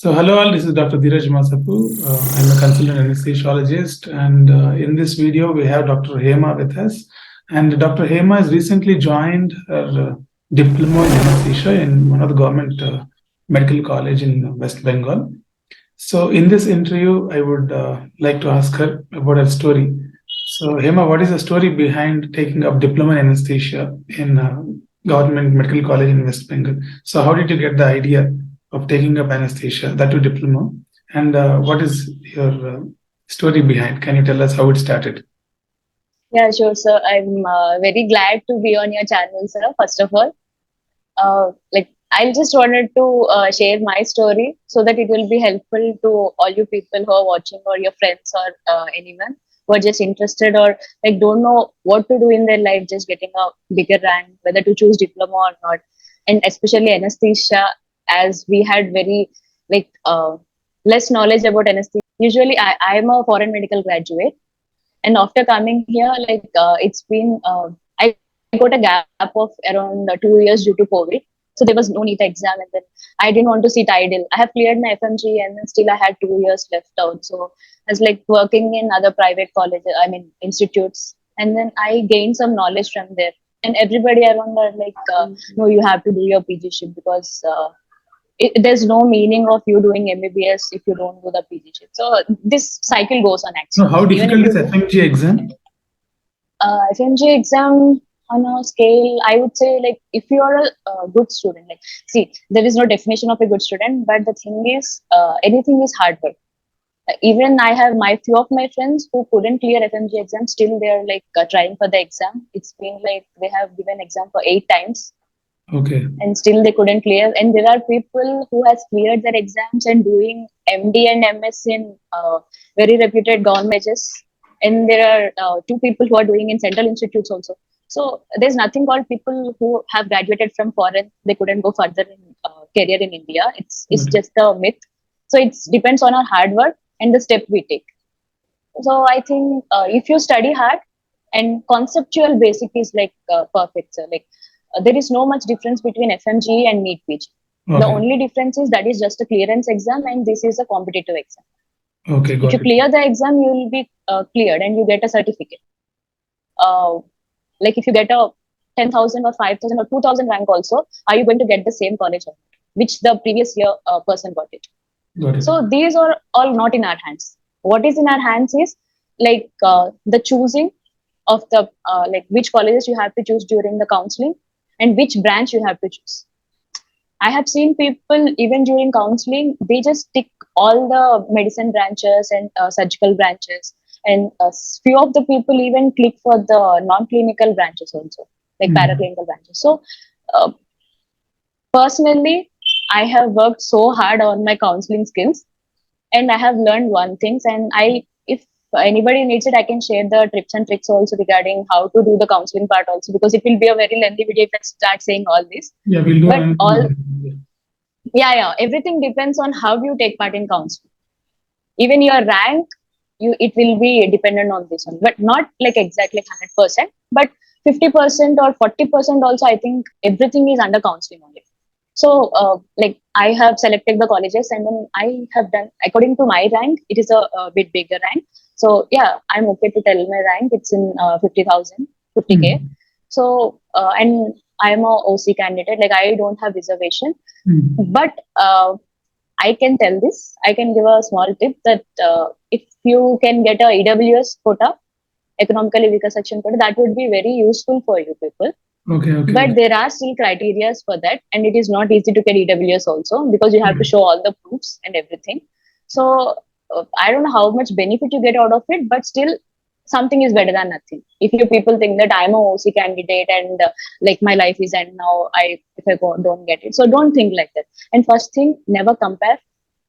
So hello all, this is Dr. Dheeraj Masapu. I'm a consultant anesthesiologist, and in this video we have Dr. Hema with us. And Dr. Hema has recently joined her diploma in anesthesia in one of the government medical college in West Bengal. So in this interview, I would like to ask her about her story. So Hema, what is the story behind taking up diploma in anesthesia in government medical college in West Bengal? So how did you get the idea of taking up anesthesia, that too diploma? And what is your story behind? Can you tell us how it started? Yeah, sure, sir. I'm very glad to be on your channel, sir. First of all, I just wanted to share my story so that it will be helpful to all you people who are watching, or your friends, or anyone who are just interested, or like don't know what to do in their life, just getting a bigger rank, whether to choose diploma or not, and especially anesthesia, as we had very less knowledge about anesthesia. Usually, I am a foreign medical graduate, and after coming here, it's been I got a gap of around 2 years due to COVID. So there was no NEET exam, and then I didn't want to sit idle. I have cleared my FMG, and then still I had 2 years left out. So I was like working in other private colleges, I mean institutes, and then I gained some knowledge from there. And everybody around are like, no, you have to do your PGship, because there's no meaning of you doing MBBS if you don't do the PGship. So this cycle goes on So actually. how difficult is FMG exam? FMG exam on a scale, I would say, like if you are a good student, like see, there is no definition of a good student, but the thing is, anything is hard work. Even I have few of my friends who couldn't clear FMG exam, still they are like trying for the exam. It's been like they have given exam for 8 times. Okay. And still they couldn't clear. And there are people who has cleared their exams and doing MD and MS in very reputed governments. And there are 2 people who are doing in central institutes also. So there's nothing called people who have graduated from foreign, they couldn't go further in career in India. It's just a myth. So it depends on our hard work and the step we take. So I think if you study hard, and conceptual basic is like perfect, sir. Like there is no much difference between FMG and NEET PG. Okay. The only difference is that is just a clearance exam, and this is a competitive exam. Okay, got if you it. clear the exam, you will be cleared and you get a certificate. Like if you get a 10,000 or 5,000 or 2,000 rank also, are you going to get the same college which the previous year person got it? Got it. So these are all not in our hands. What is in our hands is like the choosing of the like which colleges you have to choose during the counseling and which branch you have to choose. I have seen people even during counseling, they just tick all the medicine branches and surgical branches, and few of the people even click for the non-clinical branches also, like paraclinical branches. So personally, I have worked so hard on my counseling skills, and I have learned one thing. And if anybody needs it, I can share the tips and tricks also regarding how to do the counseling part also, because it will be a very lengthy video if I start saying all this. Yeah, we'll do. But everything depends on how you take part in counseling. Even your rank, it will be dependent on this one, but not like exactly 100%, but 50% or 40% also. I think everything is under counseling only. So like I have selected the colleges, and then I have done according to my rank. It is a bit bigger rank. So yeah, I'm okay to tell my rank. It's in 50,000, 50K. So and I'm a OC candidate. Like I don't have reservation, but I can tell this. I can give a small tip that if you can get a EWS quota, economically weaker section quota, that would be very useful for you people. Okay. But there are still criteria for that, and it is not easy to get EWS also, because you have to show all the proofs and everything. So I don't know how much benefit you get out of it, but still something is better than nothing. If you people think that I'm a OC candidate and like my life is end now, if I don't get it, so don't think like that. And first thing, never compare.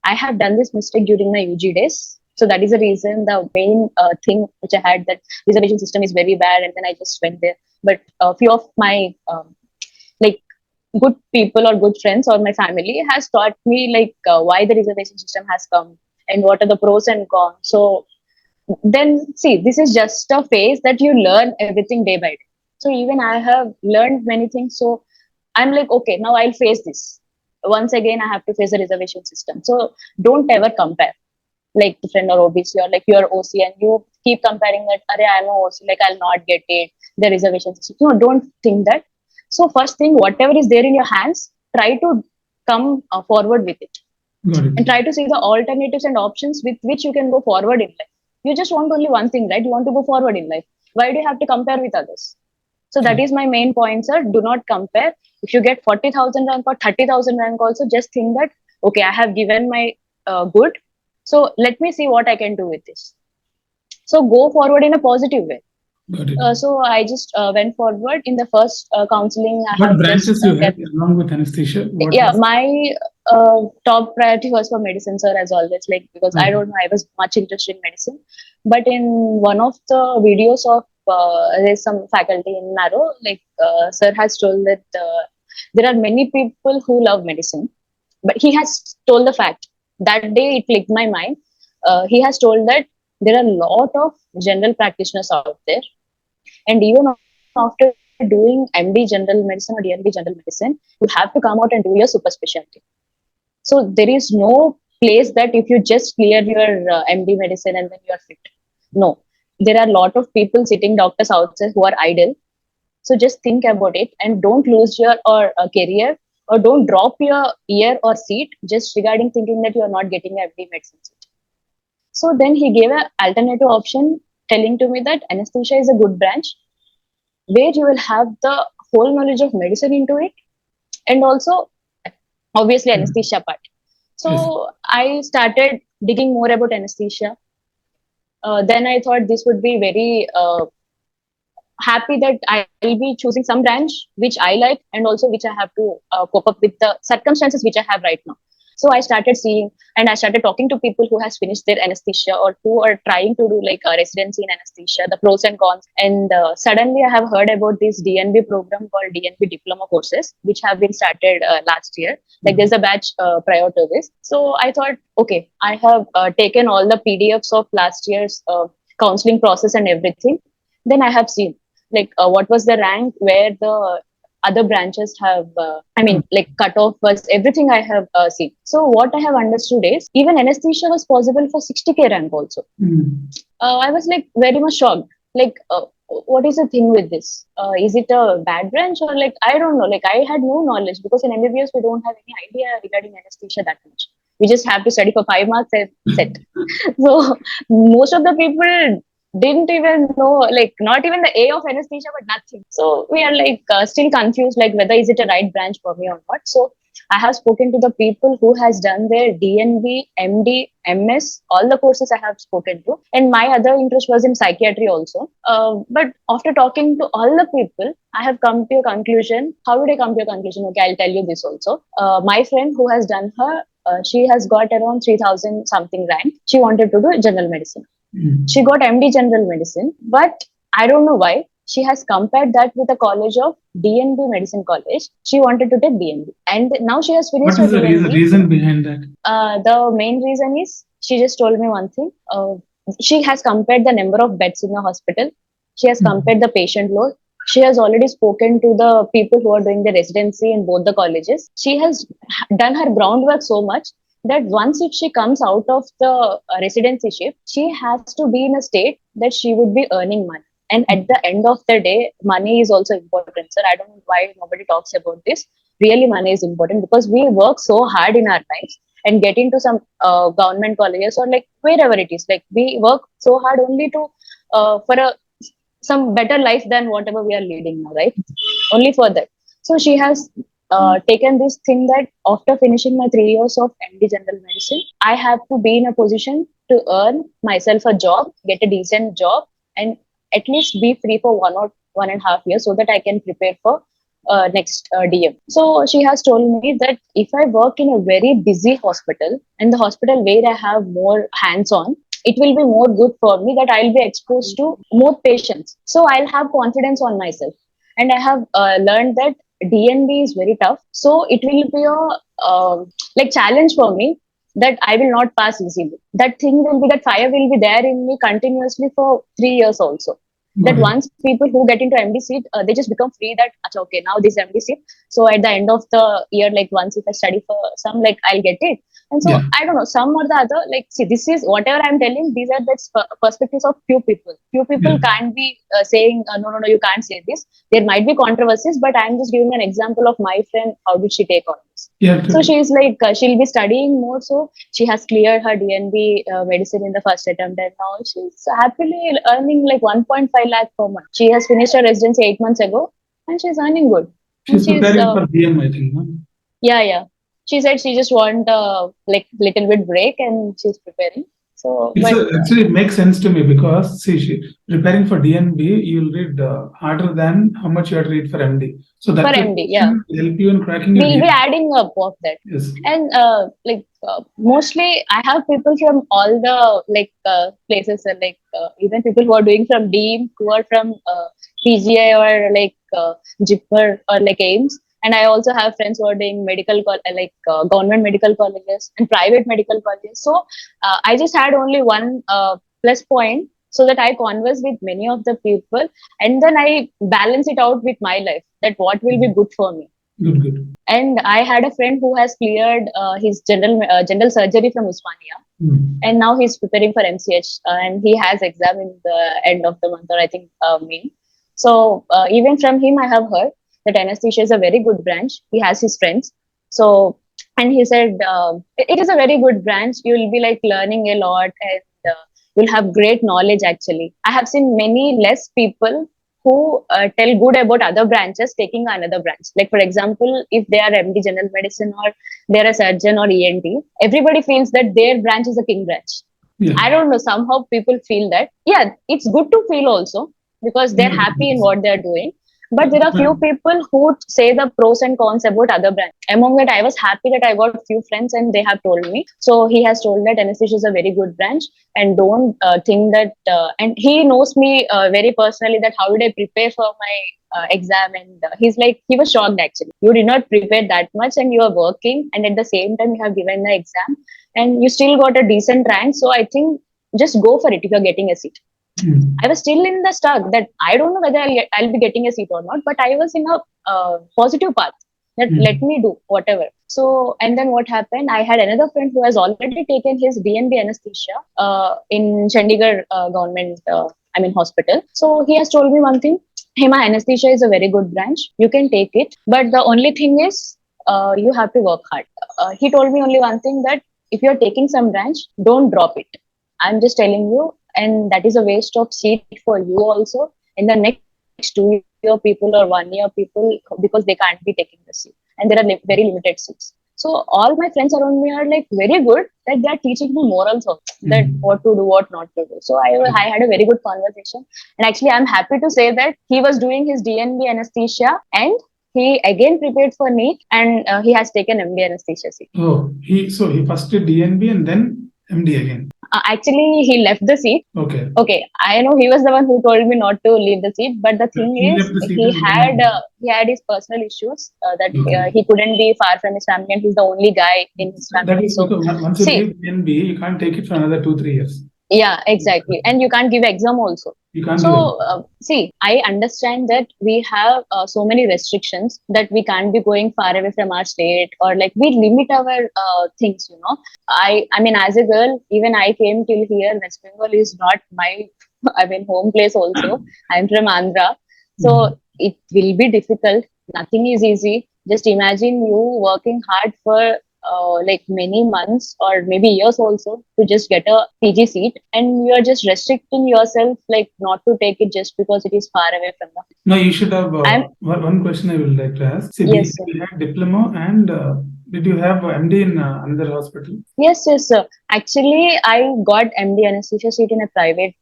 I have done this mistake during my UG days. So that is the reason, the main thing which I had, that reservation system is very bad, and then I just went there. But a few of my like good people or good friends or my family has taught me like why the reservation system has come and what are the pros and cons. So then see, this is just a phase that you learn everything day by day. So even I have learned many things. So I'm like, okay, now I'll face this. once again I have to face a reservation system. So don't ever compare like friend or OBC or like your OC and you keep comparing that, Arey, I'm a OC, like I'll not get it, the reservation system. No, don't think that. So first thing, whatever is there in your hands, try to come forward with it Got and it. try to see the alternatives and options with which you can go forward in life. You just want only one thing, right? You want to go forward in life. Why do you have to compare with others? So that is my main point, sir. Do not compare. If you get 40,000 rank or 30,000 rank also, just think that, okay, I have given my good. So let me see what I can do with this. So go forward in a positive way. Got it. So I just went forward in the first counseling. I What have just branches you had kept, along with anesthesia? What yeah, was my top priority was for medicine, sir, as always, like, because I okay. don't know, I was much interested in medicine. But in one of the videos of there's some faculty in Naro, like, sir has told that there are many people who love medicine, but he has told the fact that day it clicked my mind. He has told that there are a lot of general practitioners out there, and even after doing MD general medicine or DNB general medicine, you have to come out and do your super specialty. So there is no place that if you just clear your MD medicine and then you are fit. No, there are a lot of people sitting doctors outside who are idle. So just think about it and don't lose your or career, or don't drop your year or seat just regarding thinking that you are not getting a MD medicine seat. So then he gave an alternative option, telling to me that anesthesia is a good branch where you will have the whole knowledge of medicine into it, and also obviously anesthesia part. Yes. So I started digging more about anesthesia. Then I thought this would be very happy that I'll be choosing some branch which I like and also which I have to cope up with the circumstances which I have right now. So I started seeing and I started talking to people who has finished their anesthesia or who are trying to do like a residency in anesthesia, the pros and cons. And suddenly I have heard about this DNB program called DNB Diploma courses, which have been started last year. Like there's a batch prior to this. So I thought, okay, I have taken all the PDFs of last year's counseling process and everything. Then I have seen like what was the rank where the other branches have like cutoff was everything I have seen. So what I have understood is even anesthesia was possible for 60K rank also. I was like very much shocked, like what is the thing with this, is it a bad branch or like I don't know, like I had no knowledge because in MBBS we don't have any idea regarding anesthesia that much. We just have to study for 5 marks and set. So most of the people didn't even know, like not even the A of anesthesia, but nothing. So we are like still confused, like whether is it a right branch for me or not. So I have spoken to the people who has done their DNB, MD, MS, all the courses I have spoken to. And my other interest was in psychiatry also. But after talking to all the people, I have come to a conclusion. How did I come to a conclusion? Okay, I'll tell you this also. My friend who has done her, she has got around 3,000 something rank. She wanted to do general medicine. She got MD general medicine, but I don't know why. She has compared that with a college of DNB Medicine College. She wanted to take DNB, and now she has finished What her is the DNB. reason behind that? The main reason is she just told me one thing. She has compared the number of beds in the hospital. She has compared the patient load. She has already spoken to the people who are doing the residency in both the colleges. She has done her groundwork so much that once if she comes out of the residency shift, she has to be in a state that she would be earning money. And at the end of the day, money is also important, sir. I don't know why nobody talks about this. Really, money is important because we work so hard in our lives and get into some government colleges or like wherever it is. Like we work so hard only to for a some better life than whatever we are leading now, right? Only for that. So she has taken this thing that after finishing my 3 years of MD General Medicine, I have to be in a position to earn myself a job, get a decent job, and at least be free for 1 or 1.5 years so that I can prepare for next DM. So she has told me that if I work in a very busy hospital and the hospital where I have more hands on, it will be more good for me that I'll be exposed to more patients. So I'll have confidence on myself. And I have learned that DNB is very tough. So it will be a like challenge for me that I will not pass easily. That thing will be, that fire will be there in me continuously for 3 years also. That Okay. once people who get into MD seat, they just become free that, "Acha, okay, now this MD seat. So at the end of the year, like once if I study for some, like I'll get it." And so Yeah. I don't know, some or the other, like, see, this is whatever I'm telling, these are the perspectives of few people. Few Yeah. people can't be saying, no, no, no, you can't say this. There might be controversies, but I'm just giving an example of my friend, how did she take on this. Yeah. So she's like, she'll be studying more. So she has cleared her DNB medicine in the first attempt, and now she's happily earning like 1.5 lakh per month. She has finished her residency 8 months ago, and she's earning good. And She's she's preparing for DM, I think. No? yeah, yeah. She said she just want like little bit break, and she's preparing. So, It's but actually it makes sense to me because see, preparing for DNB, you'll read harder than how much you have to read for MD. So for that MD, yeah, preparation will help you in cracking your we'll be DNB. adding up of that. Yes. And mostly I have people from all the like places, like even people who are doing from DEEM, who are from PGI or like JIPMER or like AIMS. And I also have friends who are doing government medical colleges and private medical colleges. So I just had only one plus point, so that I converse with many of the people, and then I balance it out with my life, that what will be good for me. Good, good. And I had a friend who has cleared his general surgery from Usmania, and now he's preparing for MCH, and he has exam in the end of the month, or I think May. So even from him, I have heard that anesthesia is a very good branch. He has his friends. So, and he said it is a very good branch. You will be like learning a lot, and you'll have great knowledge. Actually, I have seen many less people who tell good about other branches taking another branch. Like for example, if they are MD general medicine, or they're a surgeon or ENT, everybody feels that their branch is a king branch. Yeah. I don't know, somehow people feel that. Yeah, it's good to feel also, because they're happy in what they're doing. But there are few people who say the pros and cons about other brands. Among that, I was happy that I got few friends and they have told me. So he has told that anesthesia is a very good branch, and don't think that. And he knows me very personally, that how did I prepare for my exam, and he's like, he was shocked actually. You did not prepare that much, and you are working, and at the same time you have given the exam, and you still got a decent rank. So I think just go for it if you're getting a seat. I was still in the stuck that I don't know whether I'll be getting a seat or not, but I was in a positive path that let me do whatever. So, and then what happened? I had another friend who has already taken his DNB anesthesia in Chandigarh government, hospital. So he has told me one thing: Hema, anesthesia is a very good branch. You can take it, but the only thing is you have to work hard. He told me only one thing, that if you're taking some branch, don't drop it. I'm just telling you, and that is a waste of seat for you also in the next 2 year people or 1 year people, because they can't be taking the seat, and there are very limited seats. So all my friends around me are like very good, that they are teaching me morals of that, what to do, what not to do. So I had a very good conversation, and actually I'm happy to say that he was doing his DNB anesthesia, and he again prepared for NEET, and he has taken MD anesthesia seat. Oh, he first did DNB and then MD again. Actually, he left the seat. Okay. Okay, I know he was the one who told me not to leave the seat, but the thing He is, left the seat he and had his personal issues, that okay. he couldn't be far from his family, and he's the only guy in his That family. is So, because once you see, leave DNB, you can't take it for another 2-3 years. yeah, exactly, and you can't give exam also. You can't So, give see, I understand that we have so many restrictions, that we can't be going far away from our state, or like we limit our things. I mean, as a girl, even I came till here. West Bengal is not my, home place also. I'm from Andhra. So it will be difficult. Nothing is easy. Just imagine you working hard for like many months or maybe years also to just get a PG seat, and you are just restricting yourself, like not to take it just because it is far away from the. No, you should have one question I would like to ask. See, Yes, we had diploma and did you have MD in another hospital? yes, sir. Actually, I got MD anesthesia seat in a private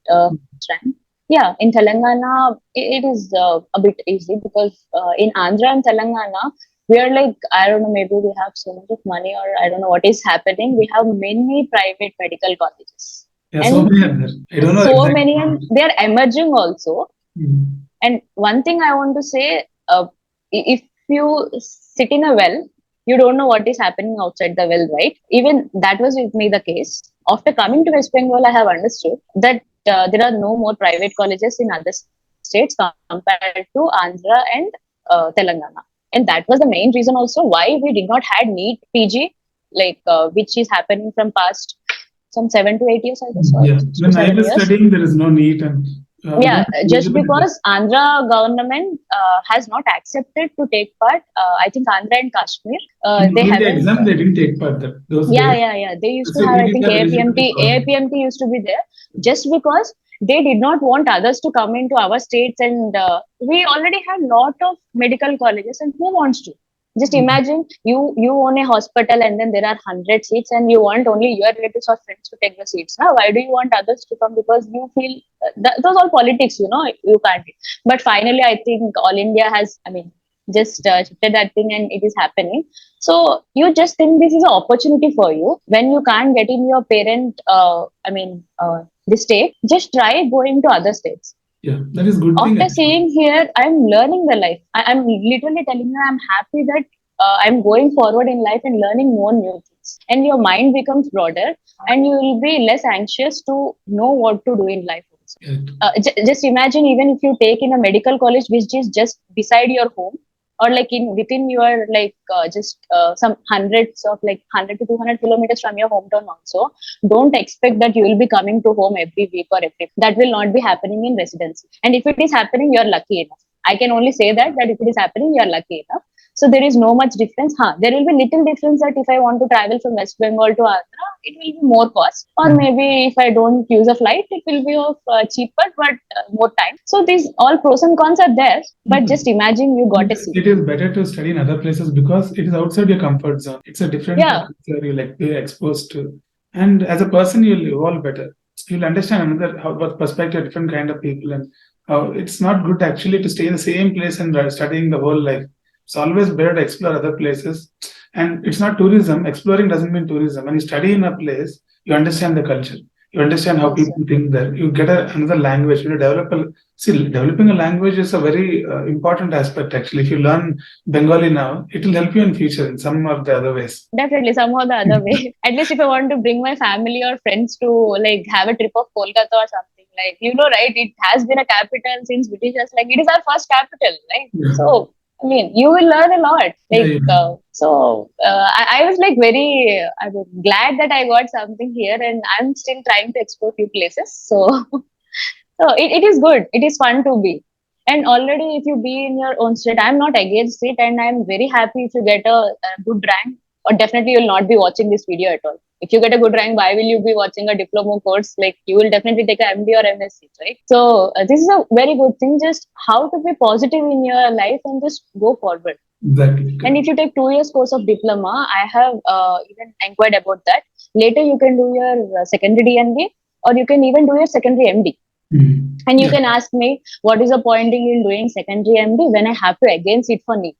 strand. Yeah, in Telangana, it is a bit easy, because in Andhra and Telangana, we are like, I don't know, maybe we have so much of money, or I don't know what is happening. We have many private medical colleges. Yeah, and so many are there. I don't know so exactly. many, and they are emerging also. And one thing I want to say, if you sit in a well, you don't know what is happening outside the well, right? Even that was with me the case. After coming to West Bengal, I have understood that there are no more private colleges in other states compared to Andhra and Telangana. And that was the main reason also why we did not had NEET PG, which is happening from past some 7 to 8 years, I guess, or Yeah, 6 to when I 7 was years. studying, there is no need, and we Yeah, don't have just eligibility. because Andhra government has not accepted to take part. I think Andhra and Kashmir, In they all India haven't. exam, they didn't take part that those Yeah, days. yeah, yeah. They used to So have, we I didn't think, have eligibility AAPMT. for it. AAPMT used to be there just because they did not want others to come into our states, and we already have lot of medical colleges, and who wants to? Just Mhm. imagine you own a hospital, and then there are 100 seats, and you want only your relatives or friends to take the seats. Now, why do you want others to come? Because you feel those all politics, you can't. But finally, I think All India has, I mean, just shifted that thing, and it is happening. So you just think this is an opportunity for you when you can't get in your parent, the state. Just try going to other states. Yeah, that is good thing After actually. seeing here, I'm learning the life. I'm literally telling you, I'm happy that I'm going forward in life and learning more new things. And your mind becomes broader, and you will be less anxious to know what to do in life. Also. Correct. Just imagine, even if you take in a medical college which is just beside your home, or like in within your just some hundreds of 100 to 200 kilometers from your hometown also, don't expect that you will be coming to home every week or every, that will not be happening in residency. And if it is happening, you're lucky enough. I can only say that if it is happening, you're lucky enough. So there is no much difference. There will be little difference that if I want to travel from West Bengal to Andhra, it will be more cost. Or Mhm. maybe if I don't use a flight, it will be of cheaper but more time. So these all pros and cons are there. But just imagine you got a seat. It is better to study in other places because it is outside your comfort zone. It's a different Yeah. culture you like be exposed to, and as a person, you'll evolve better. You'll understand another how what perspective, different kind of people, and how it's not good actually to stay in the same place and studying the whole life. It's always better to explore other places, and it's not tourism. Exploring doesn't mean tourism. When you study in a place, you understand the culture. You understand how Yes, sir. people think there. You get another language. You develop a See, developing a language is a very important aspect actually. If you learn Bengali now, it will help you in future in some of the other ways. Definitely, somehow the other way. At least if I want to bring my family or friends to have a trip of Kolkata or something, right? It has been a capital since Britishers. It is our first capital, right? Yeah. So I mean, you will learn a lot. Yeah, yeah. I was I was glad that I got something here, and I'm still trying to explore few places. So it is good. It is fun to be. And already, if you be in your own state, I'm not against it, and I'm very happy if you get a good rank. Or definitely, you'll not be watching this video at all. If you get a good rank, why will you be watching a diploma course? You will definitely take a MD or MSc, right? So this is a very good thing. Just how to be positive in your life and just go forward. Exactly. And if you take 2 years course of diploma, I have even inquired about that. Later, you can do your secondary DNB, or you can even do your secondary MD. And you can ask me, what is the point in doing secondary MD when I have to again sit for NEET?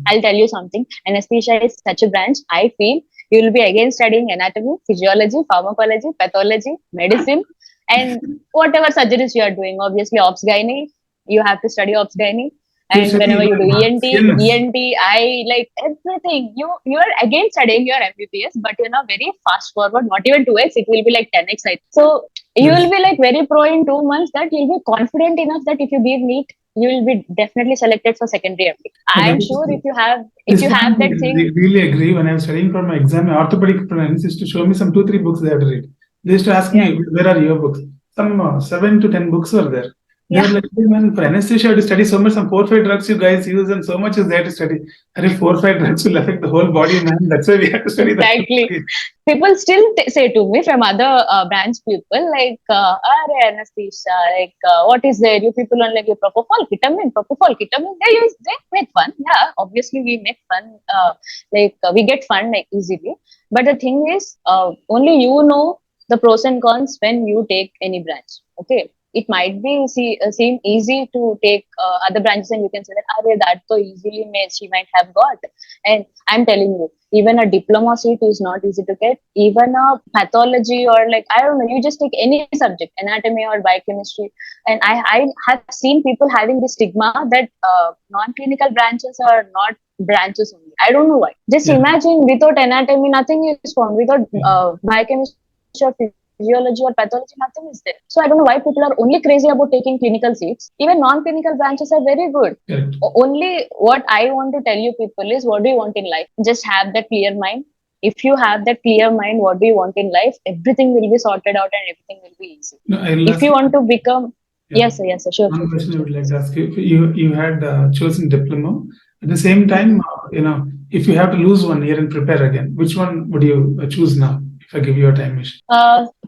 I'll tell you something. Anesthesia is such a branch. I feel you will be again studying anatomy, physiology, pharmacology, pathology, medicine, and whatever surgeries you are doing. Obviously, ops gynae, you have to study ops gynae. You're And studying whenever you do even CNS. ENT, I like everything. You are again studying your MBBS, but very fast forward. Not even 2x, it will be like 10x. So you will be very pro in 2 months that you'll be confident enough that if you give NEET, you will be definitely selected for secondary MD. I'm sure if you have This point, that I thing. really agree. When I was studying for my exam, orthopedic friends used to show me some 2, 3 books they had to read. They used to ask Yeah. me, "Where are your books?" Some 7 to 10 books were there. They were Yeah. like, "Hey, man, for anesthesia, I have to study so much. Some 4, 5 drugs you guys use, and so much is there to study. And if 4, 5 drugs will affect the whole body, man, that's why we have to study that." Exactly. People still say to me from other branch people "Are anesthesia, what is there? You people on you propofol, ketamine. They make fun. Yeah, obviously we make fun. We get fun easily. But the thing is, only you know the pros and cons when you take any branch. Okay. It might be seem easy to take other branches, and you can say that, that so easily she might have got. And I'm telling you, even a diploma seat is not easy to get. Even a pathology, or I don't know, you just take any subject, anatomy or biochemistry. And I have seen people having this stigma that non-clinical branches are not branches only. I don't know why. Just imagine, without anatomy, nothing is found. Without biochemistry or physiology, physiology or pathology, nothing is there. So I don't know why people are only crazy about taking clinical seats. Even non-clinical branches are very good. Correct. Only what I want to tell you people is, what do you want in life? Just have that clear mind. If you have that clear mind, what do you want in life? Everything will be sorted out and everything will be easy. No, I'll If ask you you. want to become, Yeah. yes, sir, yes, sir, sure, One sure, question I sure, would like sure. to ask you. You had chosen diploma. At the same time, if you have to lose 1 year and prepare again, which one would you choose now? If I give you a time machine.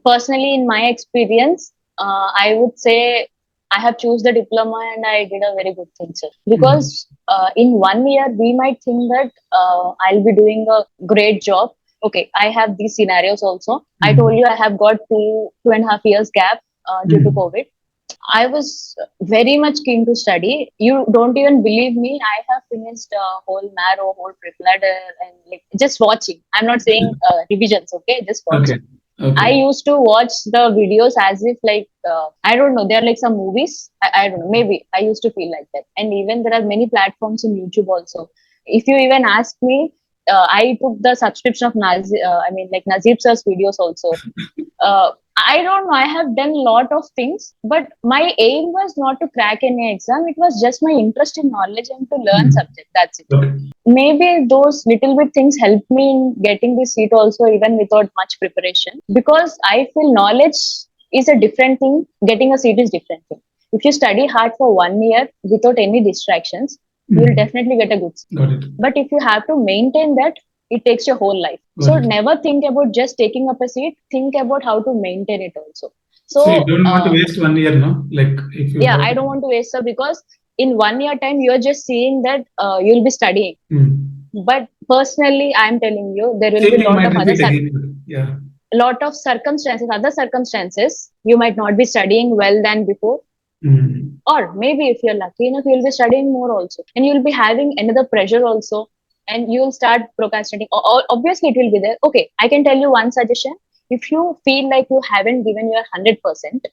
Personally, in my experience, I would say I have choose the diploma and I did a very good thing, sir. Because in 1 year, we might think that I'll be doing a great job. Okay, I have these scenarios also. I told you I have got 2.5 years gap due to COVID. I was very much keen to study. You don't even believe me. I have finished whole Marrow, whole prep ladder, and like just watching. I'm not saying revisions, okay? Just Okay. watching. I Okay. used to watch the videos as if like I don't know, they're like some movies. I don't know, maybe I used to feel like that. And even there are many platforms in YouTube also. If you even ask me, I took the subscription of like Nazib sir's videos also. I don't know. I have done a lot of things, but my aim was not to crack any exam. It was just my interest in knowledge and to learn subject. That's it. Okay. Maybe those little bit things helped me in getting this seat also, even without much preparation. Because I feel knowledge is a different thing. Getting a seat is different thing. If you study hard for 1 year without any distractions, you will definitely get a good seat. Got it. But if you have to maintain that, it takes your whole life. So never think about just taking up a seat. Think about how to maintain it also. So you So don't want to waste 1 year, no? Like if you yeah, have. I don't want to waste her, because in 1 year time you're just seeing that you'll be studying. But personally, I'm telling you, there will Same be thing lot might of repeat again. Yeah. lot of circumstances, other circumstances. You might not be studying well than before. Or maybe if you're lucky enough, you'll be studying more also, and you'll be having another pressure also, and you'll start procrastinating. Obviously, it will be there. Okay, I can tell you one suggestion. If you feel like you haven't given your 100%,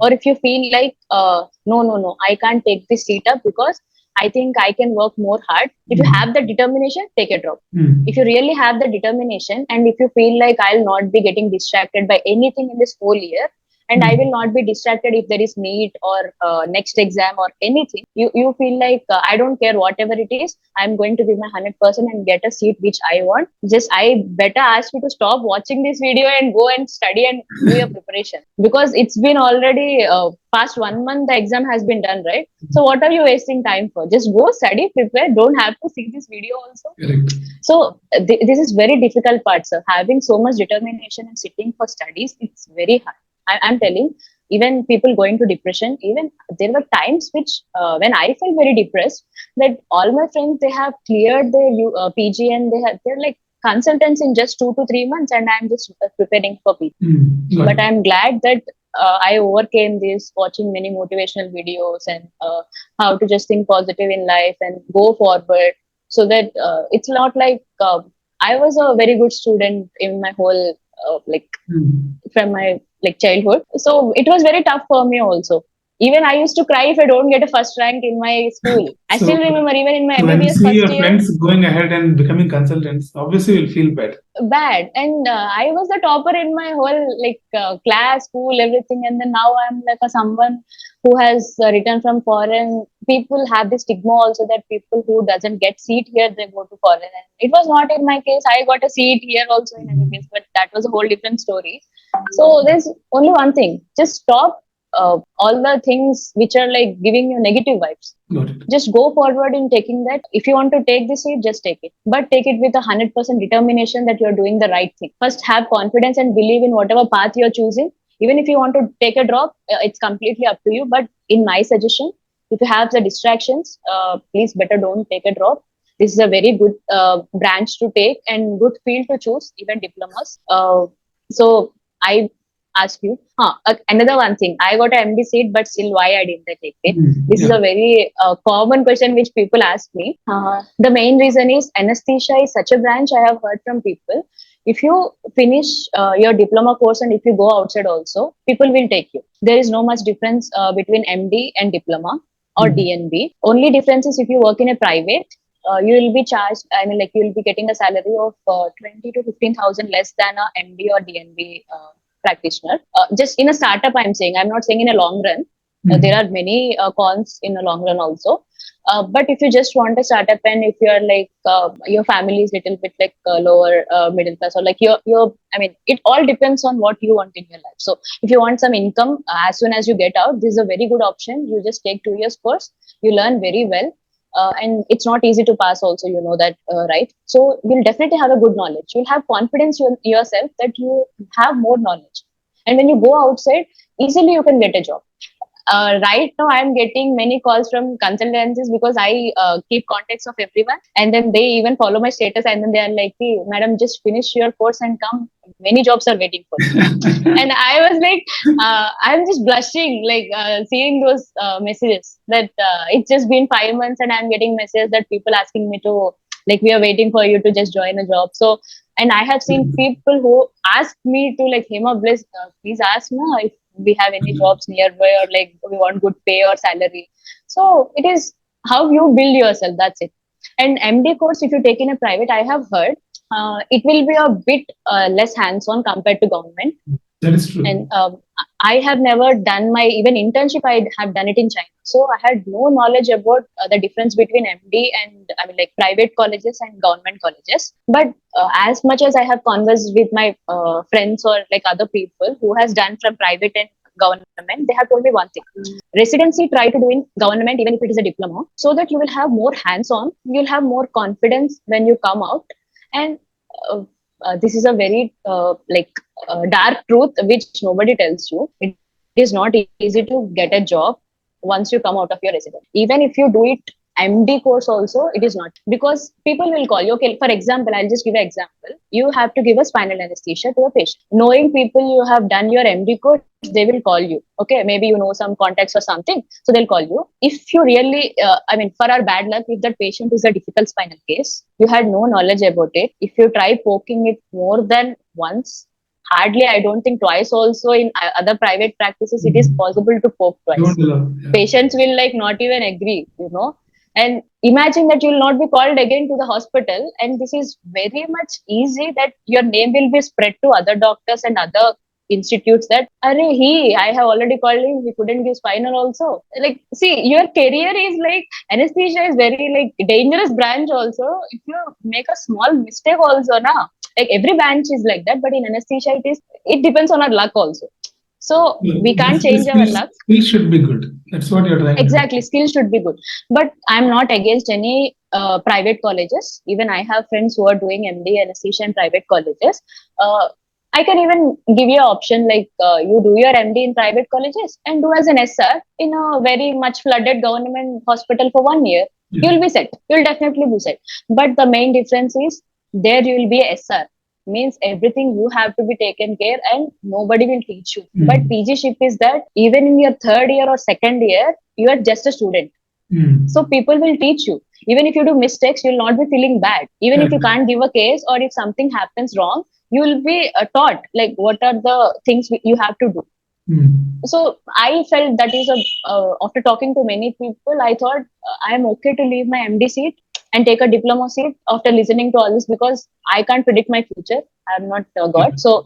or if you feel like no, I can't take this seat up because I think I can work more hard. If you have the determination, take a drop. If you really have the determination, and if you feel like I'll not be getting distracted by anything in this whole year, and I will not be distracted if there is NEET or next exam or anything, you feel like I don't care whatever it is, I'm going to give my 100% and get a seat which I want. Just I better ask you to stop watching this video and go and study and do your preparation, because it's been already past 1 month the exam has been done, right? So what are you wasting time for? Just go study, prepare. Don't have to see this video also. Correct. So this is very difficult part, sir. Having so much determination and sitting for studies, it's very hard. I'm telling, even people going to depression, even there were times which when I felt very depressed, that all my friends, they have cleared their PG, and they're like consultants in just 2 to 3 months, and I'm just preparing for PG. But I'm glad that I overcame this, watching many motivational videos, and how to just think positive in life and go forward, so that it's not like I was a very good student in my whole from my childhood. So it was very tough for me also. Even I used to cry if I don't get a first rank in my school. I still remember, even in my when you MBBS see first your year, friends going ahead and becoming consultants, obviously you'll feel bad. And I was the topper in my whole class, school, everything. And then now I'm like someone who has returned from foreign. People have this stigma also that people who doesn't get seat here, they go to foreign. And it was not in my case. I got a seat here also in MBBS, but that was a whole different story. So there's only one thing: just stop all the things which are like giving you negative vibes. Just go forward in taking that. If you want to take this seat, just take it, but take it with 100% determination that you're doing the right thing. First, have confidence and believe in whatever path you're choosing. Even if you want to take a drop, it's completely up to you. But in my suggestion, if you have the distractions, please better don't take a drop. This is a very good branch to take and good field to choose, even diplomas. So I ask you, another one thing. I got an MD seat, but still, why I didn't take it? This is a very common question which people ask me. The main reason is anesthesia is such a branch. I have heard from people. If you finish your diploma course and if you go outside also, people will take you. There is no much difference between MD and diploma or DNB. Only difference is if you work in a private, you will be charged. I mean, you will be getting a salary of 20 to 15,000 less than a MD or DNB practitioner. Just in a startup, I'm saying, I'm not saying in a long run. There are many cons in the long run also. But if you just want a startup and if you're like your family is little bit like lower middle class, or like your I mean, it all depends on what you want in your life. So if you want some income as soon as you get out, this is a very good option. You just take 2 years course, you learn very well. And it's not easy to pass also, you know that, right? So you'll definitely have a good knowledge. You'll have confidence in yourself that you have more knowledge. And when you go outside, easily you can get a job. Right now I'm getting many calls from consultancies because I keep contacts of everyone, and then they even follow my status, and then they are like, hey madam, just finish your course and come, many jobs are waiting for you. And I was like, I'm just blushing, like seeing those messages that it's just been 5 months and I'm getting messages that people asking me to, like, we are waiting for you to just join a job. So, and I have seen people who ask me to, like, Hema, please ask now if we have any jobs nearby, or like we want good pay or salary. So it is how you build yourself. That's it. And MD course, if you take in a private, I have heard it will be a bit less hands-on compared to government. That is true. And I have never done my even internship. I have done it in China, so I had no knowledge about the difference between MD and, I mean, like, private colleges and government colleges. But as much as I have conversed with my friends or like other people who has done from private and government, they have told me one thing: residency try to do in government, even if it is a diploma, so that you will have more hands-on, you'll have more confidence when you come out. And this is a very dark truth which nobody tells you. It is not easy to get a job once you come out of your residence. Even if you do it MD course also, it is not, because people will call you. Okay, for example, I'll just give an example. You have to give a spinal anesthesia to a patient. Knowing people you have done your MD course, they will call you. Okay, maybe you know some contacts or something, so they'll call you. If you really, for our bad luck, if that patient is a difficult spinal case, you had no knowledge about it. If you try poking it more than once, hardly, I don't think twice also in other private practices, it is possible to poke twice. Patients will like not even agree, you know. And imagine that you will not be called again to the hospital, and this is very much easy that your name will be spread to other doctors and other institutes that, I have already called him, he couldn't give spinal also. Like, see, your career is like, anesthesia is very like dangerous branch also. If you make a small mistake also, like, every branch is like that, but in anesthesia it depends on our luck also. So we can't change our luck. Skill should be good. That's what you're trying to do. Exactly, skill should be good. But I'm not against any private colleges. Even I have friends who are doing MD anesthesia in private colleges. I can even give you an option like you do your MD in private colleges and do as an SR in a very much flooded government hospital for 1 year. Yeah. You'll be set. You'll definitely be set. But the main difference is there you will be a SR. Means everything you have to be taken care and nobody will teach you. But PGship is that even in your third year or second year, you are just a student. So people will teach you. Even if you do mistakes, you'll not be feeling bad. Even if you can't give a case or if something happens wrong, you will be taught like what are the things you have to do. So I felt that is after talking to many people, I thought I am okay to leave my MD seat and take a diploma seat after listening to all this, because I can't predict my future. I'm not God. So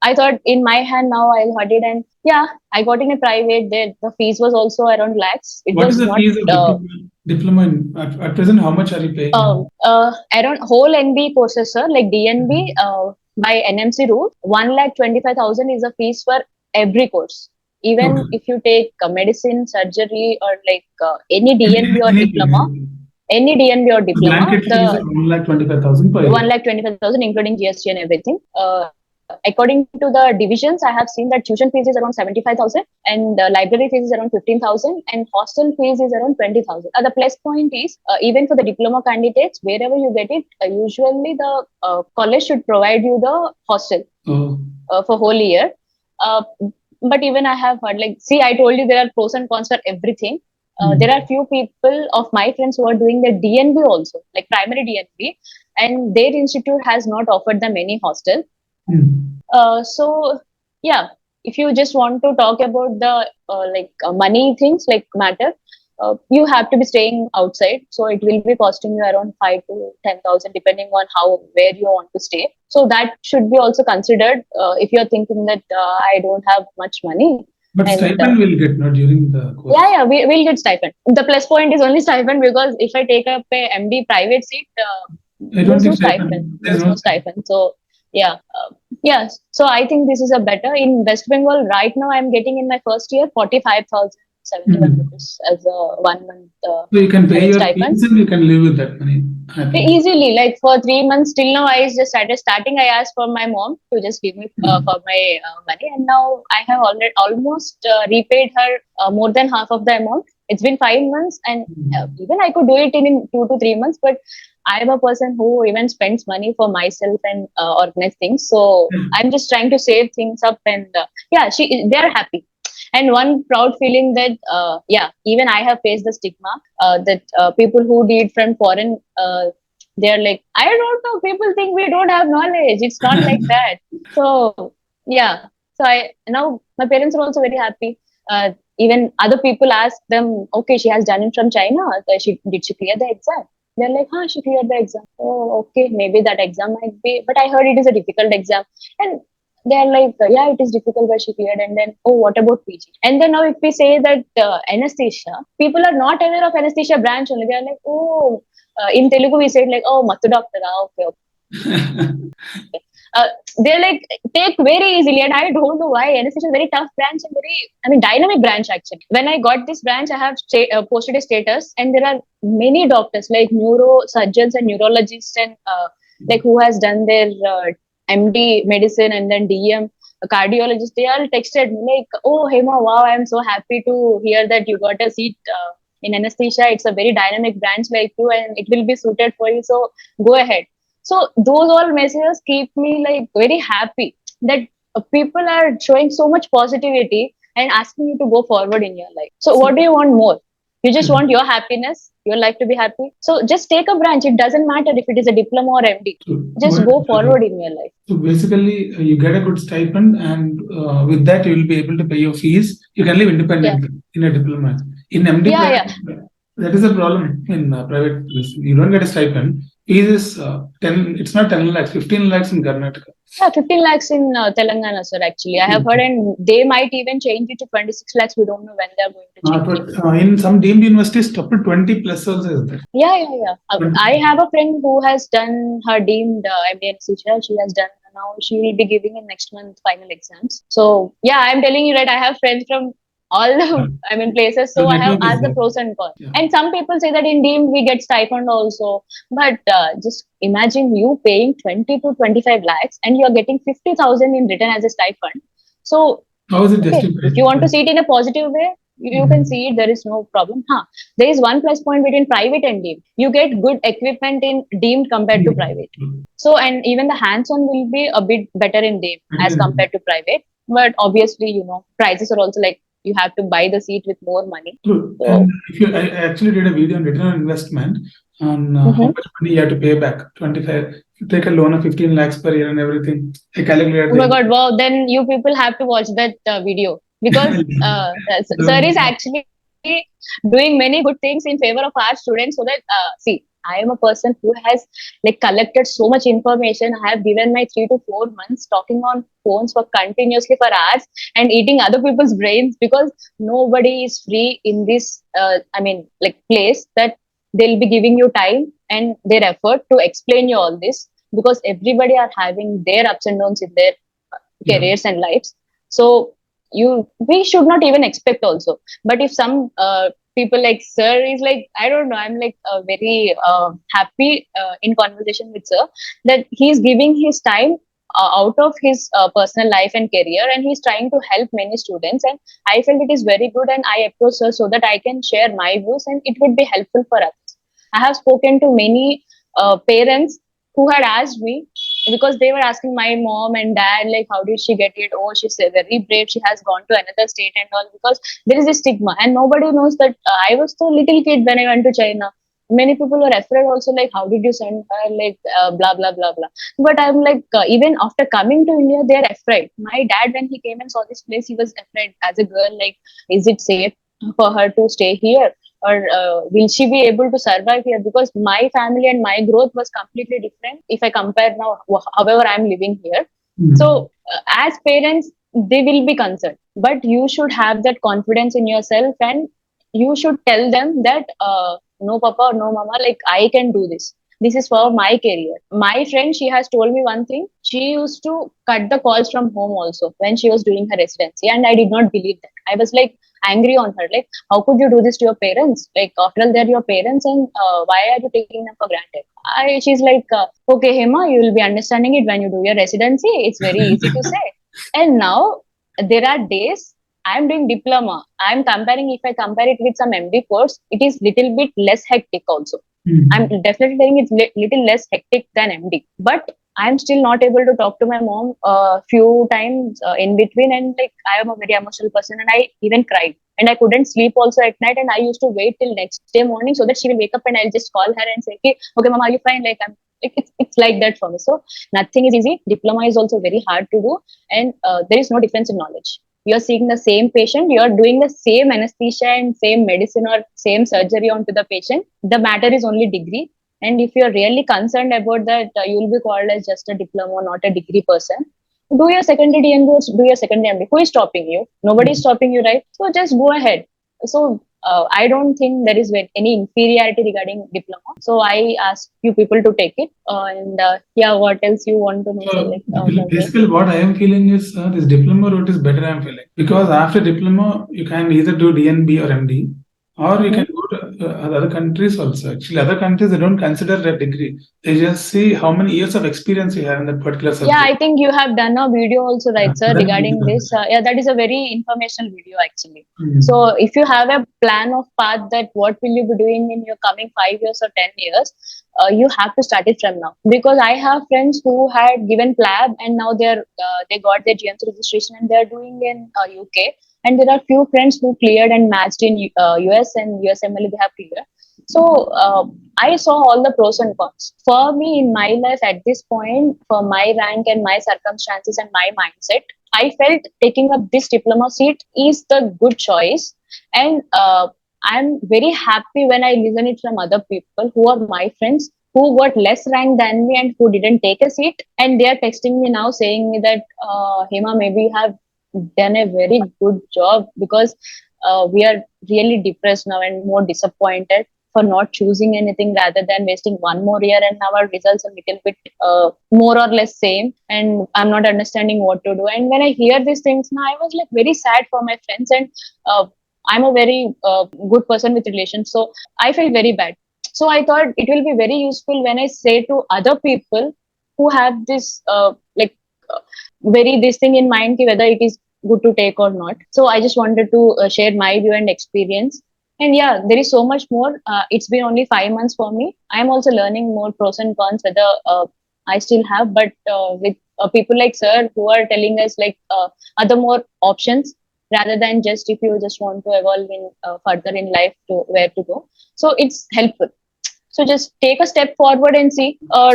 I thought in my hand now I'll hold it, and yeah, I got in a private. There the fees was also around lakhs. What is the fees of diploma? At present, how much are you paying? Around whole NB courses, sir, like DNB by NMC rule, 1,25,000 is the fees for every course. Even if you take medicine, surgery, or like any DNB or diploma. Any DNB or diploma, the 1,25,000 per year. 1,25,000 including GST and everything. According to the divisions, I have seen that tuition fees is around 75,000 and library fees is around 15,000 and hostel fees is around 20,000. The plus point is even for the diploma candidates, wherever you get it, usually the college should provide you the hostel for whole year. But even I have heard, like, see, I told you there are pros and cons for everything. There are few people of my friends who are doing the DNB also, like primary DNB, and their institute has not offered them any hostel. So yeah, if you just want to talk about the money things like matter, you have to be staying outside, so it will be costing you around 5 to 10,000 depending on how where you want to stay. So that should be also considered if you're thinking that I don't have much money. But And stipend will get no during the course. yeah, we'll get stipend. The plus point is only stipend, because if I take up a MD private seat, I don't there's no think stipend. stipend. There's There's no no stipend. So yeah, yeah. So I think this is a better in West Bengal right now. I'm getting in my first year 45,071 Mhm. rupees as a 1 month So you can pay your stipend. fees and you can live with that money happily. Easily, like for 3 months till now, I just starting. I asked for my mom to just give me for my money, and now I have already almost repaid her more than half of the amount. It's been 5 months, and Mhm. even I could do it in 2 to 3 months. But I'm a person who even spends money for myself and organize things. So Yeah. I'm just trying to save things up, and yeah, they're happy. And one proud feeling that yeah, even I have faced the stigma that people who did from foreign they're like, I don't know, people think we don't have knowledge, it's not like that. So yeah, so I now my parents are also very happy. Even other people ask them, okay, she has done it from China, did she clear the exam? They're like, huh, she cleared the exam. Oh, okay, maybe that exam might be, but I heard it is a difficult exam. And they're like, yeah, it is difficult, but she cleared. And then, oh, what about PG? And then now, if we say that anesthesia, people are not aware of anesthesia branch only. They're like, oh, in Telugu we said like, oh, Mattu doctor, okay, okay. Uh, they're like, take very easily, and I don't know why. Anesthesia is a very tough branch and very, I mean, dynamic branch actually. When I got this branch, I have posted a status, and there are many doctors like neuro surgeons and neurologists, and like who has done their MD medicine and then DM cardiologist. They all texted me like, "Oh, Hema, wow, I'm so happy to hear that you got a seat in anesthesia. It's a very dynamic branch like you, and it will be suited for you. So go ahead." So those all messages keep me like very happy that people are showing so much positivity and asking you to go forward in your life. So So, what do you want more? You just want your happiness, your life to be happy. So just take a branch. It doesn't matter if it is a diploma or MD. Just go forward in your life. so basically, you get a good stipend, and with that, you will be able to pay your fees. You can live Yeah. independently in a diploma. In MD, Yeah. that is a problem in private. You don't get a stipend. Fees is 10. It's not 10 lakhs, 15 lakhs in Karnataka. Yeah, 15 lakhs in Telangana, sir, actually. I have heard, and they might even change it to 26 lakhs. We don't know when they're going to change it. But in some deemed universities, up to 20 plus also is there. Yeah. I have a friend who has done her deemed MD anesthesia. She has done now. She will be giving in next month final exams. So yeah, I'm telling you that I have friends from all the I mean places. So So I have network is asked the there. pros and cons. Yeah. And some people say that in deemed we get stipend also. But just imagine you paying 20 to 25 lakhs and you are getting 50,000 in return as a stipend. So How is it okay, justified? if you want to see it in a positive way, you can see it. There is no problem. Huh. There is one plus point between private and deemed. You get good equipment in deemed compared to private. So, and even the hands-on will be a bit better in deemed as compared to private. But obviously, prices are also like you have to buy the seat with more money. True. So, And if you, I actually did a video on return on investment on how much money you have to pay back. 25. You take a loan of 15 lakhs per year and everything. I calculated. oh my God, wow! Then you people have to watch that video because sir is actually doing many good things in favor of our students. So that see, I am a person who has like collected so much information. I have given my 3 to 4 months talking on phones for continuously for hours and eating other people's brains because nobody is free in this. I mean, like place that they'll be giving you time and their effort to explain you all this because everybody are having their ups and downs in their careers and lives. So we should not even expect also. But if some people like sir is like, I don't know, I'm like very happy in conversation with sir that he's giving his time out of his personal life and career, and he's trying to help many students, and I felt it is very good, and I approached her so that I can share my views and it would be helpful for us. I have spoken to many parents who had asked me because they were asking my mom and dad like how did she get it. Oh, she's very brave, she has gone to another state and all, because there is a stigma and nobody knows that I was so little kid when I went to China. Many people were afraid also like how did you send her, like blah blah blah blah. But I'm like even after coming to India they're afraid. My dad, when he came and saw this place, he was afraid as a girl, like is it safe for her to stay here? or will she be able to survive here? Because my family and my growth was completely different if I compare now, however I'm living here. So as parents, they will be concerned, but you should have that confidence in yourself, and you should tell them that no papa or no mama, like I can do this. This is for my career. My friend, she has told me one thing. She used to cut the calls from home also when she was doing her residency, and I did not believe that. I was like angry on her, like how could you do this to your parents? Like after all, they're your parents, and why are you taking them for granted? She's like, okay, Hema, you will be understanding it when you do your residency. It's very easy to say. And now there are days I'm doing diploma. I'm comparing, if I compare it with some MD course, it is little bit less hectic also. I'm definitely saying it's little less hectic than MD, but I'm still not able to talk to my mom a few times in between, and like I am a very emotional person, and I even cried, and I couldn't sleep also at night, and I used to wait till next day morning so that she will wake up, and I'll just call her and say, okay, mama, are you fine? Like it's like that for me. So nothing is easy. Diploma is also very hard to do, and there is no difference in knowledge. You're seeing the same patient, you're doing the same anesthesia and same medicine or same surgery onto the patient. The matter is only degree. And if you're really concerned about that, you'll be called as just a diploma, not a degree person. Do your secondary DN, do your secondary MD. Who is stopping you? Nobody is stopping you, right? So just go ahead. So I don't think there is any inferiority regarding diploma. So I ask you people to take it. And yeah, what else you want to know? Basically, what I am feeling is this diploma route is better. I am feeling because after diploma, you can either do DNB or MD, or you can go to other countries also. Actually, other countries, they don't consider that degree. They just see how many years of experience you have in that particular subject. Yeah, I think you have done a video also, right, sir, regarding this. Yeah, that is a very informational video actually. So if you have a plan of path that what will you be doing in your coming 5 years or 10 years, you have to start it from now. Because I have friends who had given PLAB and now they got their GMC registration and they're doing in UK. And there are few friends who cleared and matched in US, and USMLE they have cleared. So I saw all the pros and cons. For me, in my life at this point, for my rank and my circumstances and my mindset, I felt taking up this diploma seat is the good choice. And I'm very happy when I listen it from other people who are my friends who got less rank than me and who didn't take a seat. And they are texting me now saying me that, Hema, maybe you have done a very good job, because we are really depressed now and more disappointed for not choosing anything rather than wasting one more year, and now our results are a little bit more or less same, and I'm not understanding what to do. And when I hear these things now, I was like very sad for my friends, and I'm a very good person with relations, so I felt very bad. So I thought it will be very useful when I say to other people who have this very this thing in mind, whether it is good to take or not. So I just wanted to share my view and experience. And yeah, there is so much more. It's been only 5 months for me. I'm also learning more pros and cons, whether I still have, but with people like sir who are telling us like other more options rather than just if you just want to evolve in further in life to where to go. So it's helpful. So just take a step forward and see. Or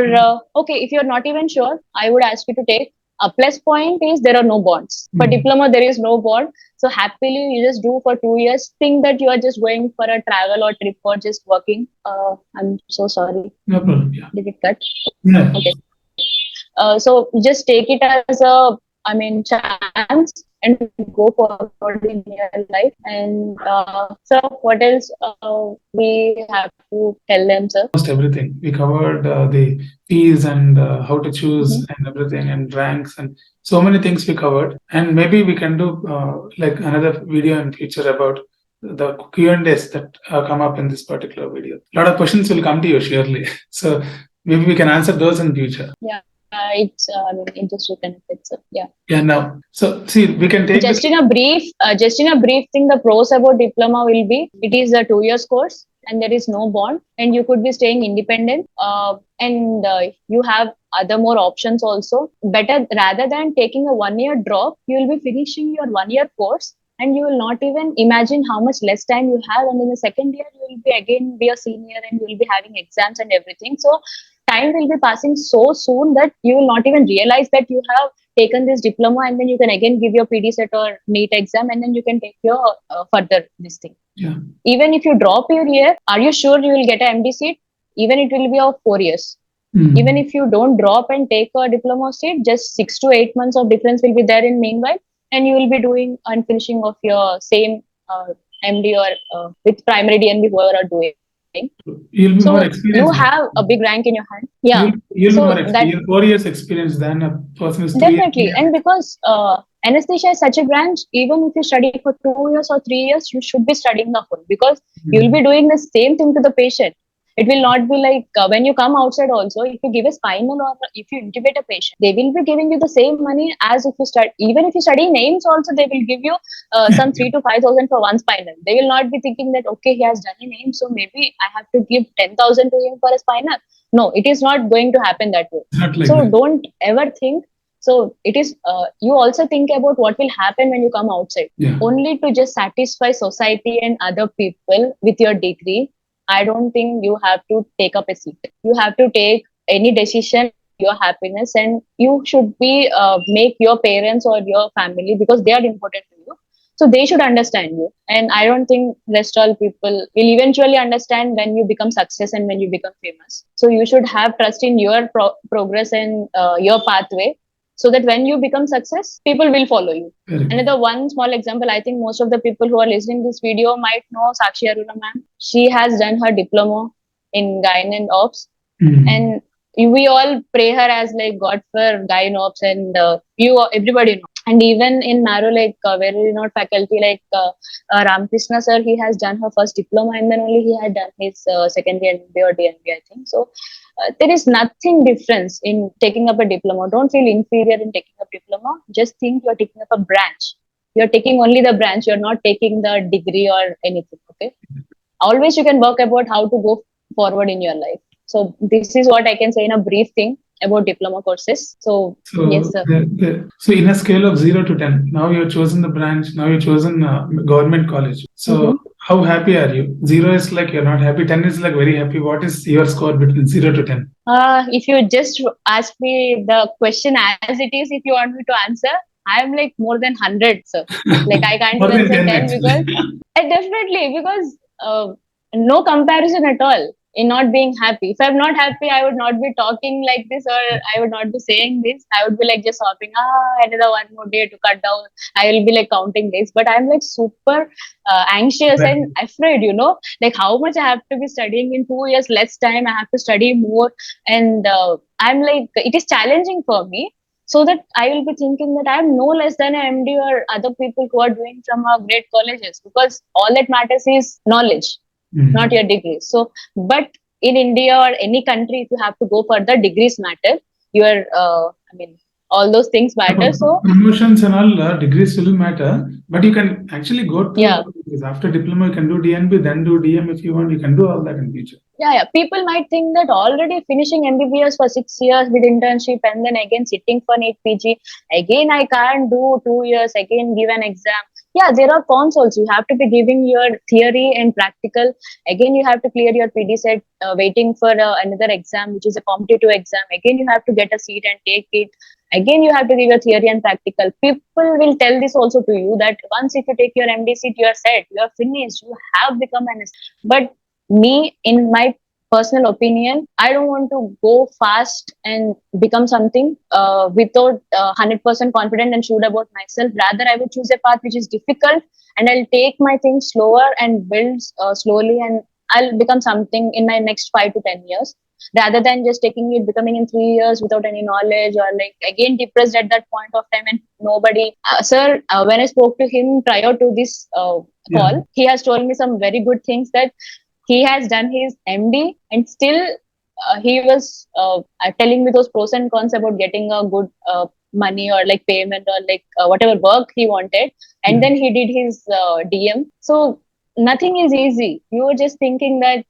okay, if you're not even sure, I would ask you to take. A plus point is there are no bonds. For diploma, there is no bond. So happily, you just do for 2 years. Think that you are just going for a travel or trip or just working. I'm so sorry. No problem. Yeah. Did it cut? Yeah. Okay. So just take it as a, chance and go forward in your life. And so what else we have to tell them, sir? Almost everything. We covered the fees and how to choose and everything, and ranks and so many things we covered. And maybe we can do like another video in future about the Q&As that come up in this particular video. A lot of questions will come to you surely. So maybe we can answer those in future. Yeah. It's it just reconnected. So yeah. Yeah. Now, so see, we can take just in a brief thing. The pros about diploma will be it is a 2 years course and there is no bond, and you could be staying independent. And you have other more options also. Better rather than taking a 1 year drop, you will be finishing your 1 year course. And you will not even imagine how much less time you have. And in the second year, you will be again be a senior and you will be having exams and everything. So time will be passing so soon that you will not even realize that you have taken this diploma, and then you can again give your PD set or NEET exam, and then you can take your further this thing. Yeah. Even if you drop your year, are you sure you will get an MD seat? Even it will be of 4 years. Even if you don't drop and take a diploma seat, just 6 to 8 months of difference will be there in meanwhile, and you will be doing and finishing of your same MD or with primary DNB whoever are doing. You'll be more So you experienced. have a big rank in your hand. Yeah. You'll be So more that experienced. 4 years experience than a person who's 3 years. definitely, and because anesthesia is such a branch, even if you study for 2 years or 3 years, you should be studying the whole, because you will be doing the same thing to the patient. It will not be like when you come outside also, if you give a spinal or if you intubate a patient, they will be giving you the same money as if you study. Even if you study in NBEMS also, they will give you some 3 to 5,000 for one spinal. They will not be thinking that, okay, he has done in NBEMS, so maybe I have to give 10,000 to him for a spinal. No, it is not going to happen that way. Not like So that. don't ever think. So it is, you also think about what will happen when you come outside. Yeah. Only to just satisfy society and other people with your degree, I don't think you have to take up a seat. You have to take any decision, your happiness, and you should be make your parents or your family, because they are important to you. So they should understand you. And I don't think rest all people will eventually understand when you become success and when you become famous. So you should have trust in your progress and your pathway, so that when you become success, people will follow you. Correct. Another one small example, I think most of the people who are listening to this video might know Sakshi Aruna ma'am. She has done her diploma in Gyne and Ops, and we all pray her as like God for Gyne Ops, and everybody know. And even in Marrow, like very renowned faculty like Ramkrishna sir, he has done her first diploma, and then only he had done his secondary MBA or DNB, I think. So there is nothing difference in taking up a diploma. Don't feel inferior in taking up diploma. Just think you're taking up a branch. You're taking only the branch. You're not taking the degree or anything. Okay. Always you can work about how to go forward in your life. So this is what I can say in a brief thing about diploma courses. So yes, sir. So in a scale of 0 to 10, now you've chosen the branch, now you've chosen government college. So how happy are you? 0 is like you're not happy, 10 is like very happy. What is your score between 0 to 10? If you just ask me the question as it is, if you want me to answer, I'm like more than 100, sir. Like I can't More even than say 10 10 because definitely, because no comparison at all in not being happy. If I'm not happy, I would not be talking like this, or I would not be saying this. I would be like just hopping, another one more day to cut down. I will be like counting days, but I'm like super anxious and afraid, like how much I have to be studying in 2 years, less time. I have to study more. And I'm like, it is challenging for me. So that I will be thinking that I am no less than an MD or other people who are doing from our great colleges, because all that matters is knowledge, not your degree. So, but in India or any country, if you have to go further, degrees matter. Your, all those things matter. So promotions and all degrees will matter, but you can actually go to because after diploma you can do DNB, then do DM if you want. You can do all that in future. Yeah. People might think that already finishing MBBS for 6 years with internship and then again sitting for NEET PG, again I can't do 2 years, again give an exam. Yeah, there are cons also. You have to be giving your theory and practical. Again, you have to clear your PD set, waiting for another exam, which is a competitive exam. Again, you have to get a seat and take it. Again, you have to give your theory and practical. People will tell this also to you that once if you take your MD seat, you are set, you are finished, you have become an. But me, in my personal opinion, I don't want to go fast and become something without 100% confident and sure about myself. Rather, I would choose a path which is difficult, and I'll take my things slower and build slowly, and I'll become something in my next 5 to 10 years. Rather than just taking it, becoming in 3 years without any knowledge, or like again depressed at that point of time and nobody. Sir, when I spoke to him prior to this call, he has told me some very good things, that he has done his MD and still he was telling me those pros and cons about getting a good money or like payment or like whatever work he wanted. And then he did his DM. So nothing is easy. You were just thinking that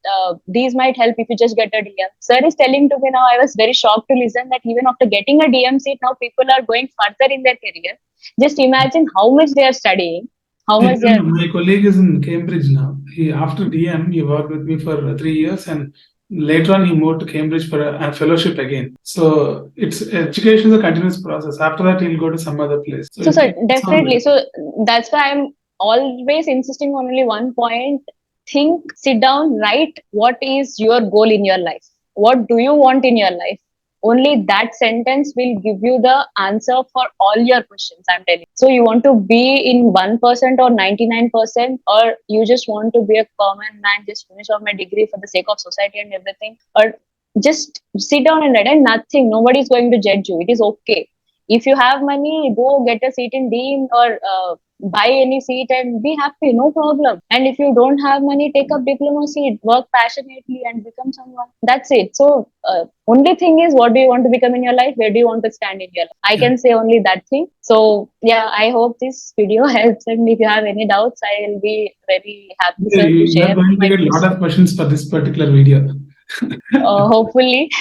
these might help if you just get a DM. Sir is telling to me now, I was very shocked to listen that even after getting a DM seat, now people are going further in their career. Just imagine how much they are studying. How much my colleague is in Cambridge now. He after DM, he worked with me for 3 years, and later on he moved to Cambridge for a fellowship again. So it's education is a continuous process. After that, he'll go to some other place. So sir, definitely. So that's why I'm always insisting on only one point. Think, sit down, write what is your goal in your life. What do you want in your life? Only that sentence will give you the answer for all your questions, I'm telling you. So you want to be in 1% or 99%, or you just want to be a common man, just finish off my degree for the sake of society and everything, or just sit down and write, and nothing, nobody is going to judge you. It is okay. If you have money, go get a seat in Dean, or buy any seat and be happy, no problem. And if you don't have money, take up diploma seat, work passionately and become someone. That's it. So only thing is, what do you want to become in your life? Where do you want to stand in your life? I can say only that thing. So yeah, I hope this video helps, and if you have any doubts, I will be very happy, sir, to You are share going to my get a lot of questions for this particular video. hopefully.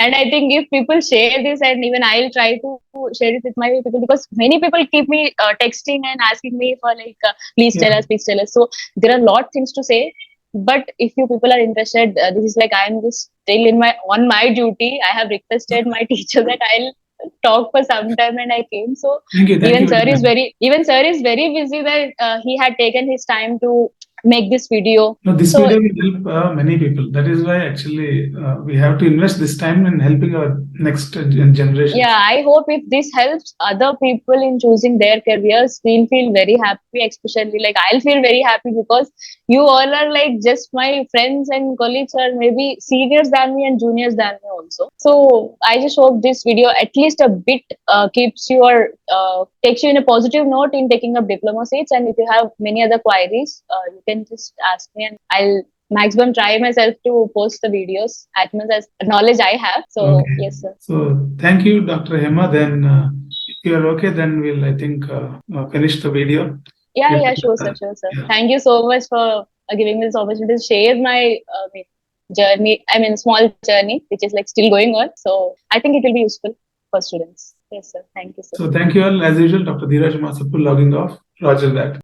And I think if people share this, and even I'll try to share it with my people, because many people keep me texting and asking me for like, please Yeah. tell us, please tell us. So there are a lot of things to say, but if you people are interested, this is like, I'm just still in my on my duty. I have requested my teacher that I'll talk for some time, and I came. So Thank you. Thank you very much. even sir is very busy, that he had taken his time to make this video. No, this So video will help many people. That is why actually we have to invest this time in helping our next generation. yeah, I hope if this helps other people in choosing their careers, we'll feel very happy. Especially, like, I'll feel very happy, because you all are like just my friends and colleagues, or maybe seniors than me and juniors than me also. So I just hope this video at least a bit keeps you, or takes you in a positive note in taking up diploma seats. And if you have many other queries, you can just ask me, and I'll maximum try myself to post the videos as much as knowledge I have. So Okay. yes, sir. So thank you, Dr. Hema. Then if you are okay, then we'll, I think, finish the video. Yeah, sure, sir, sure, sir. Yeah. Thank you so much for giving me this opportunity to share my journey. I mean, small journey, which is like still going on. So I think it will be useful for students. Yes, sir. Thank you, sir. So thank you all. As usual, Dr. Dheeraj Masapur logging off. Roger that.